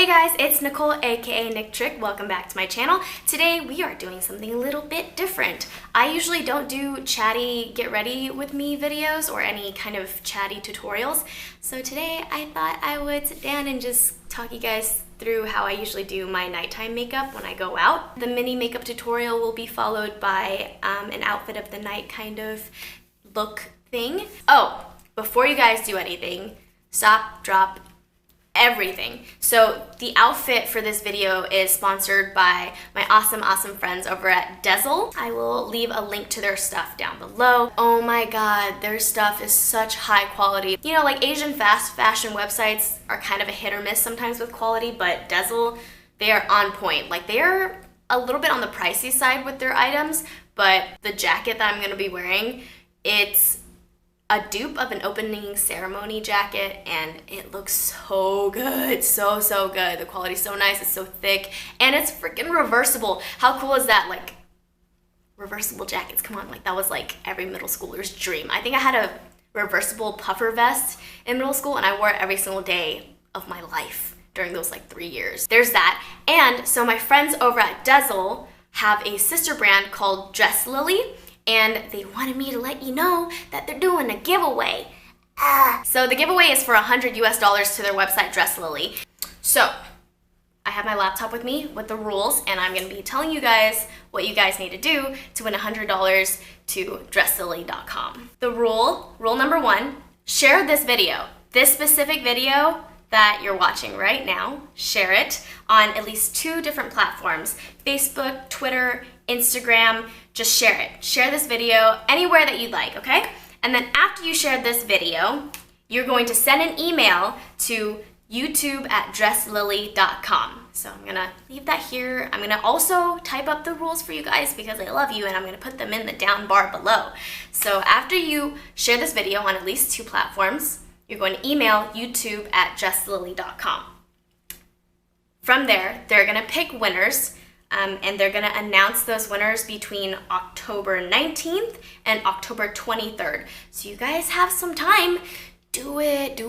Hey guys, it's Nicole, aka Nictrick. Welcome back to my channel. Today we are doing something a little bit different. I usually don't do chatty get ready with me videos or any kind of chatty tutorials. So today I thought I would sit down and just talk you guys through how I usually do my nighttime makeup when I go out. The mini makeup tutorial will be followed by an outfit of the night kind of look thing. Oh, before you guys do anything, stop, drop, everything. So the outfit for this video is sponsored by my awesome friends over at Dresslily. I will leave a link to their stuff down below. Oh my god, their stuff is such high quality. You know, like Asian fast fashion websites are kind of a hit or miss sometimes with quality, but Dresslily, they are on point. Like, they are a little bit on the pricey side with their items, but the jacket that I'm gonna be wearing, it's a dupe of an opening ceremony jacket, and it looks so good, so good. The quality's so nice, it's so thick, and it's freaking reversible. How cool is that? Like, reversible jackets, come on, like that was like every middle schooler's dream. I think I had a reversible puffer vest in middle school, and I wore it every single day of my life during those like 3 years. There's that. And so my friends over at Dresslily have a sister brand called Dresslily, and they wanted me to let you know that they're doing a giveaway. So the giveaway is for $100 US to their website, Dresslily. So I have my laptop with me with the rules, and I'm gonna be telling you guys what you guys need to do to win $100 to Dresslily.com. The rule number 1, share this video. This specific video that you're watching right now, share it on at least 2 different platforms: Facebook, Twitter, Instagram. Just share it. Share this video anywhere that you'd like, okay? And then after you share this video, you're going to send an email to youtube@dresslily.com. So I'm gonna leave that here. I'm gonna also type up the rules for you guys because I love you, and I'm gonna put them in the down bar below. So after you share this video on at least 2 platforms, you're going to email youtube@dresslily.com. From there, they're gonna pick winners, and they're gonna announce those winners between October 19th and October 23rd. So you guys have some time. Do it.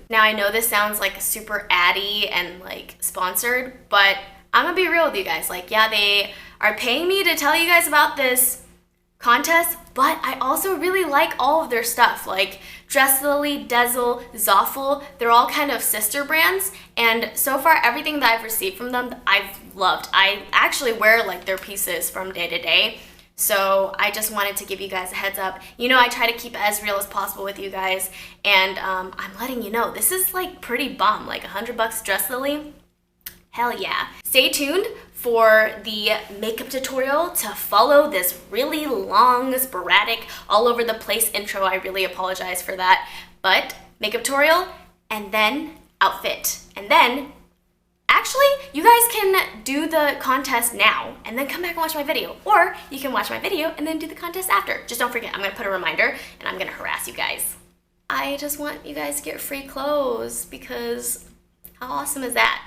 Now I know this sounds like super addy and like sponsored, but I'm gonna be real with you guys. Like, yeah, they are paying me to tell you guys about this contest, but I also really like all of their stuff. Like Dresslily, Dresslily, Zoffel, they're all kind of sister brands, and so far everything that I've received from them I've loved. I actually wear like their pieces from day to day, so I just wanted to give you guys a heads up. You know, I try to keep it as real as possible with you guys, and I'm letting you know this is like pretty bomb. Like $100 Dresslily, hell yeah. Stay tuned for the makeup tutorial to follow this really long, sporadic, all over the place intro. I really apologize for that. But makeup tutorial, and then outfit. And then, actually, you guys can do the contest now and then come back and watch my video. Or you can watch my video and then do the contest after. Just don't forget, I'm gonna put a reminder and I'm gonna harass you guys. I just want you guys to get free clothes because how awesome is that?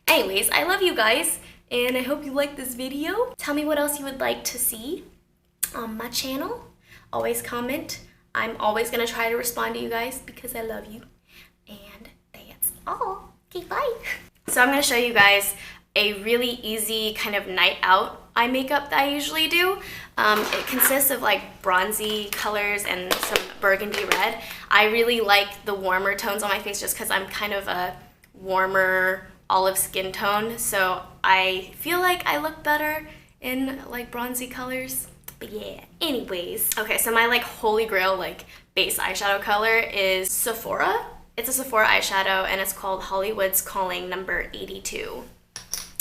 Anyways, I love you guys, and I hope you like this video. Tell me what else you would like to see on my channel. Always comment. I'm always gonna try to respond to you guys because I love you. And that's all. Okay, bye. So I'm gonna show you guys a really easy kind of night out eye makeup that I usually do. It consists of like bronzy colors and some burgundy red. I really like the warmer tones on my face just because I'm kind of a warmer olive skin tone, so I feel like I look better in like bronzy colors. But yeah, anyways. Okay, so my like holy grail like base eyeshadow color is Sephora. It's a Sephora eyeshadow, and it's called Hollywood's Calling number 82.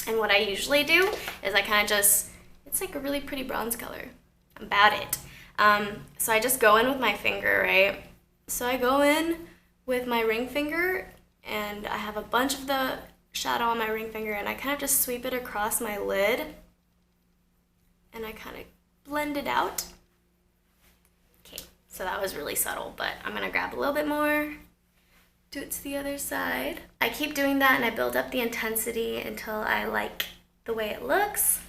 And what I usually do is I kind of just, it's like a really pretty bronze color. I'm about it. So I just go in with my finger, right? So I go in with my ring finger, and I have a bunch of the shadow on my ring finger, and I kind of just sweep it across my lid, and I kind of blend it out. Okay, so that was really subtle, but I'm gonna grab a little bit more, do it to the other side. I keep doing that, and I build up the intensity until I like the way it looks.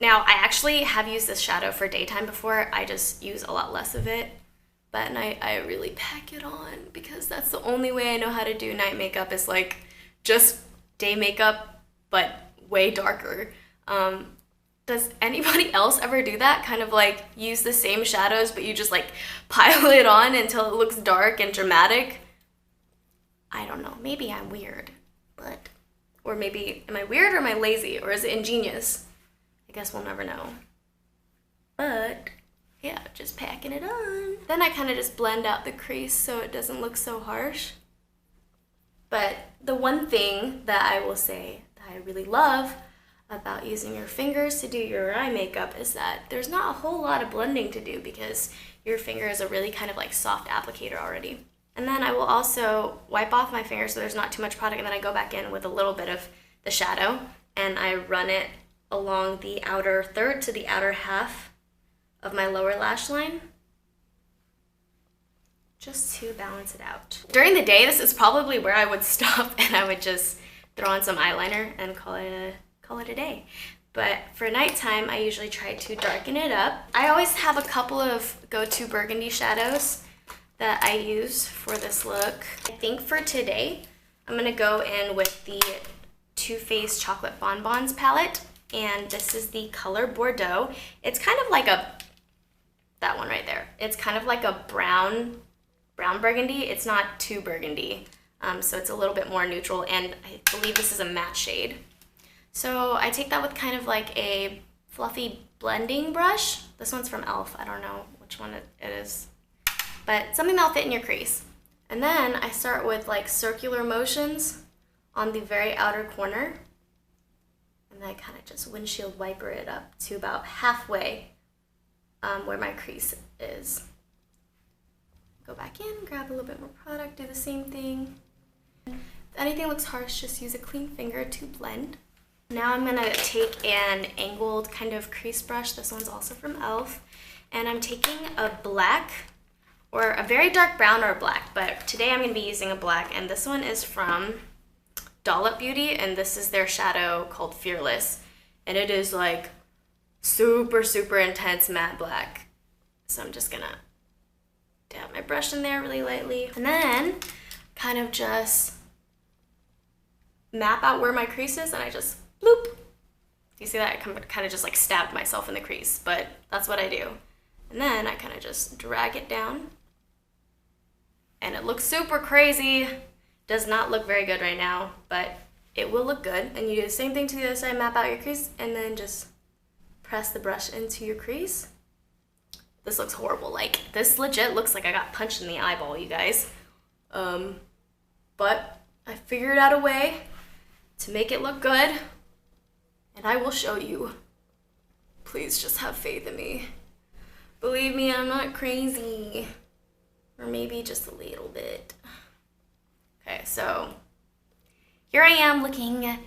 Now, I actually have used this shadow for daytime before. I just use a lot less of it, but at night I really pack it on because that's the only way I know how to do night makeup, is like just day makeup, but way darker. Does anybody else ever do that? Kind of like use the same shadows, but you just like pile it on until it looks dark and dramatic? I don't know, maybe I'm weird, but, or maybe, am I weird or am I lazy? Or is it ingenious? I guess we'll never know. But yeah, just packing it on. Then I kind of just blend out the crease so it doesn't look so harsh. But the one thing that I will say that I really love about using your fingers to do your eye makeup is that there's not a whole lot of blending to do because your finger is a really kind of like soft applicator already. And then I will also wipe off my fingers so there's not too much product, and then I go back in with a little bit of the shadow and I run it along the outer third to the outer half of my lower lash line, just to balance it out. During the day, this is probably where I would stop and I would just throw on some eyeliner and call it a day. But for nighttime, I usually try to darken it up. I always have a couple of go-to burgundy shadows that I use for this look. I think for today, I'm gonna go in with the Too Faced Chocolate Bonbons palette, and this is the color Bordeaux. It's kind of like that one right there. It's kind of like a brown burgundy. It's not too burgundy, so it's a little bit more neutral, and I believe this is a matte shade. So I take that with kind of like a fluffy blending brush. This one's from e.l.f. I don't know which one it is, but something that'll fit in your crease. And then I start with like circular motions on the very outer corner, and then I kind of just windshield wiper it up to about halfway where my crease is. Go back in, grab a little bit more product, do the same thing. If anything looks harsh, just use a clean finger to blend. Now I'm gonna take an angled kind of crease brush. This one's also from e.l.f. And I'm taking a black, or a very dark brown or black, but today I'm gonna be using a black, and this one is from Dollop Beauty, and this is their shadow called Fearless. And it is like super, super intense matte black. So I'm just gonna dab my brush in there really lightly, and then kind of just map out where my crease is, and I just bloop. Do you see that? I kind of just like stabbed myself in the crease, but that's what I do. And then I kind of just drag it down, and it looks super crazy. Does not look very good right now, but it will look good. And you do the same thing to the other side, map out your crease, and then just press the brush into your crease. This looks horrible. Like, this legit looks like I got punched in the eyeball, you guys. But I figured out a way to make it look good, and I will show you. Please just have faith in me. Believe me, I'm not crazy. Or maybe just a little bit. Okay, so here I am looking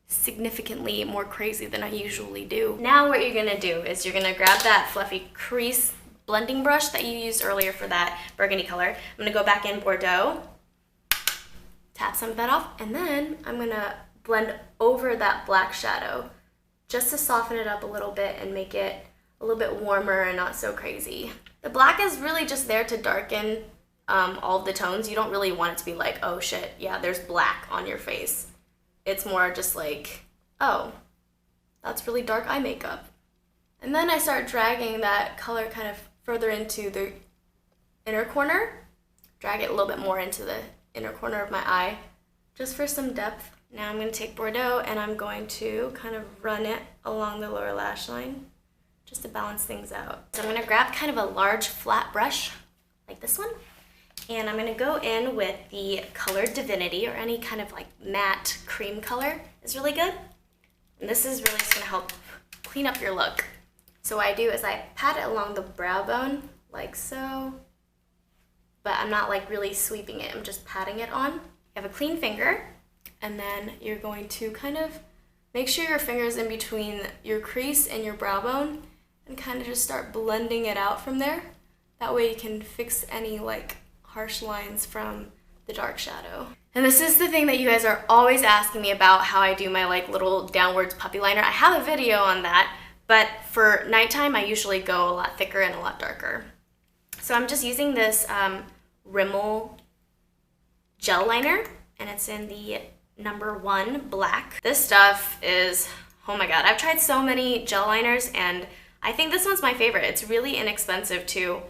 significantly more crazy than I usually do. Now what you're gonna do is you're gonna grab that fluffy crease blending brush that you used earlier for that burgundy color. I'm gonna go back in Bordeaux, tap some of that off, and then I'm gonna blend over that black shadow just to soften it up a little bit and make it a little bit warmer and not so crazy. The black is really just there to darken all of the tones. You don't really want it to be like, oh shit, yeah, there's black on your face. It's more just like, oh, that's really dark eye makeup. And then I start dragging that color kind of further into the inner corner. Drag it a little bit more into the inner corner of my eye, just for some depth. Now I'm gonna take Bordeaux and I'm going to kind of run it along the lower lash line, just to balance things out. So I'm gonna grab kind of a large flat brush, like this one, and I'm gonna go in with the color Divinity, or any kind of like matte cream color is really good. And this is really just gonna help clean up your look. So what I do is I pat it along the brow bone, like so, but I'm not like really sweeping it, I'm just patting it on. You have a clean finger, and then you're going to kind of make sure your finger's in between your crease and your brow bone, and kind of just start blending it out from there. That way you can fix any like harsh lines from the dark shadow. And this is the thing that you guys are always asking me about, how I do my like little downwards puppy liner. I have a video on that, but for nighttime I usually go a lot thicker and a lot darker. So I'm just using this Rimmel gel liner, and it's in the number 1 black. This stuff is, oh my god, I've tried so many gel liners and I think this one's my favorite. It's really inexpensive too.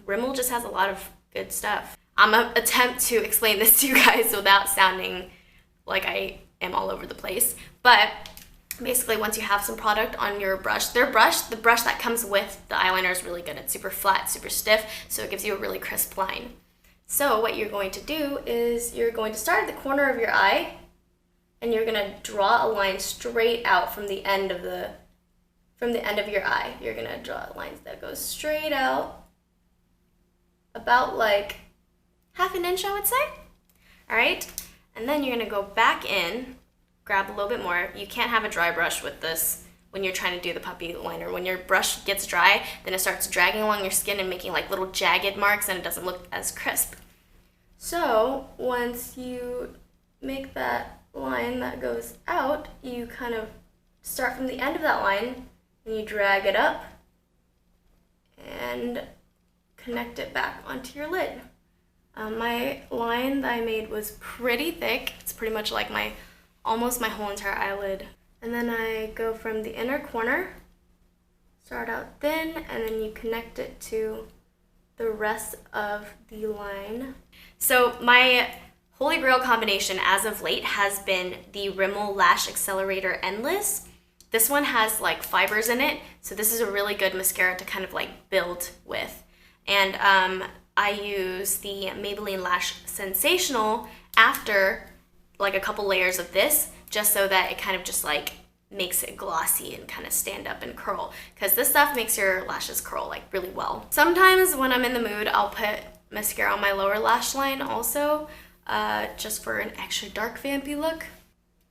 Rimmel just has a lot of good stuff. I'm gonna attempt to explain this to you guys without sounding like I am all over the place. But basically, once you have some product on your brush, the brush that comes with the eyeliner is really good. It's super flat, super stiff, so it gives you a really crisp line. So what you're going to do is you're going to start at the corner of your eye, and you're gonna draw a line straight out from the end of your eye. You're gonna draw lines that go straight out, about like half an inch, I would say. All right, and then you're gonna go back in, grab a little bit more. You can't have a dry brush with this when you're trying to do the puppy liner. When your brush gets dry, then it starts dragging along your skin and making like little jagged marks, and it doesn't look as crisp. So once you make that line that goes out, you kind of start from the end of that line and you drag it up and connect it back onto your lid. My line that I made was pretty thick. It's pretty much like almost my whole entire eyelid. And then I go from the inner corner, start out thin, and then you connect it to the rest of the line. So my holy grail combination as of late has been the Rimmel Lash Accelerator Endless. This one has like fibers in it, so this is a really good mascara to kind of like build with. And I use the Maybelline Lash Sensational after like a couple layers of this, just so that it kind of just like makes it glossy and kind of stand up and curl, because this stuff makes your lashes curl like really well. Sometimes when I'm in the mood, I'll put mascara on my lower lash line also, just for an extra dark vampy look.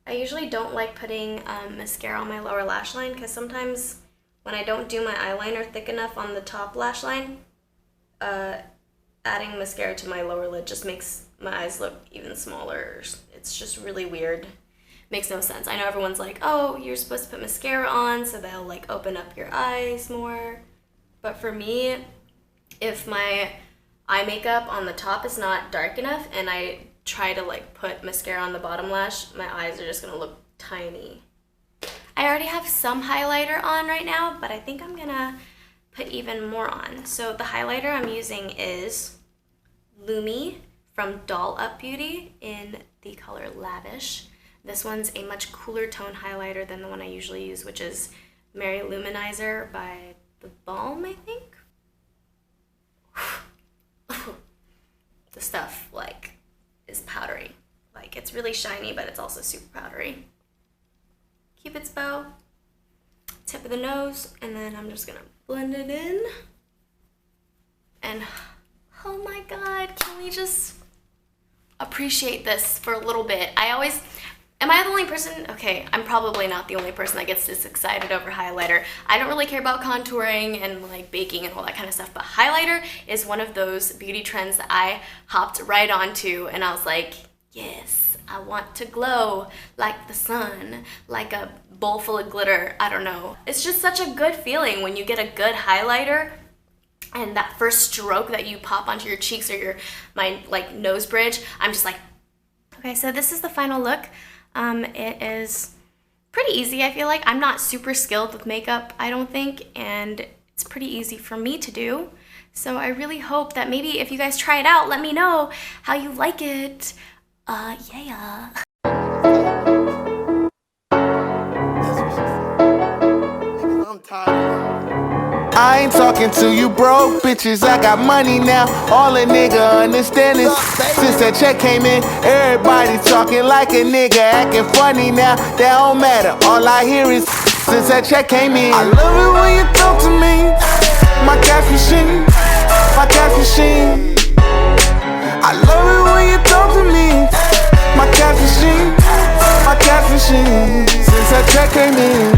I usually don't like putting mascara on my lower lash line, because sometimes when I don't do my eyeliner thick enough on the top lash line, adding mascara to my lower lid just makes my eyes look even smaller. It's just really weird. Makes no sense. I know everyone's like, oh, you're supposed to put mascara on so they'll like open up your eyes more. But for me, if my eye makeup on the top is not dark enough and I try to like put mascara on the bottom lash, my eyes are just gonna look tiny. I already have some highlighter on right now, but I think I'm gonna put even more on. So the highlighter I'm using is Lumi from Doll Up Beauty in the color Lavish. This one's a much cooler tone highlighter than the one I usually use, which is Mary Luminizer by The Balm, I think. The stuff like is powdery. Like it's really shiny, but it's also super powdery. Cupid's bow, tip of the nose, and then I'm just gonna blend it in. And oh my god, can we just appreciate this for a little bit? Am I the only person? Okay, I'm probably not the only person that gets this excited over highlighter. I don't really care about contouring and like baking and all that kind of stuff, but highlighter is one of those beauty trends that I hopped right onto, and I was like, yes, I want to glow like the sun, like a bowl full of glitter. I don't know. It's just such a good feeling when you get a good highlighter, and that first stroke that you pop onto your cheeks or my like nose bridge, I'm just like, okay, so this is the final look. It is pretty easy, I feel like. I'm not super skilled with makeup, I don't think, and it's pretty easy for me to do. So I really hope that maybe if you guys try it out, let me know how you like it. Yeah. I'm tired. I ain't talking to you broke bitches, I got money now. All a nigga understand is since that check came in, everybody talking like a nigga, acting funny now. That don't matter, all I hear is since that check came in. I love it when you talk to me, my cash machine, my cash machine. I love it when you talk to me, my cash machine, my cash machine. Since that check came in,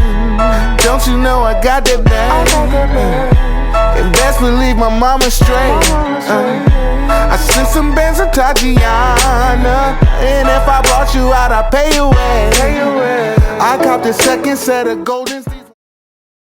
don't you know I got that bag? And best believe my mama straight. I sent some bands to Tatiana, and if I brought you out, I'll pay you away. I copped the second set of golden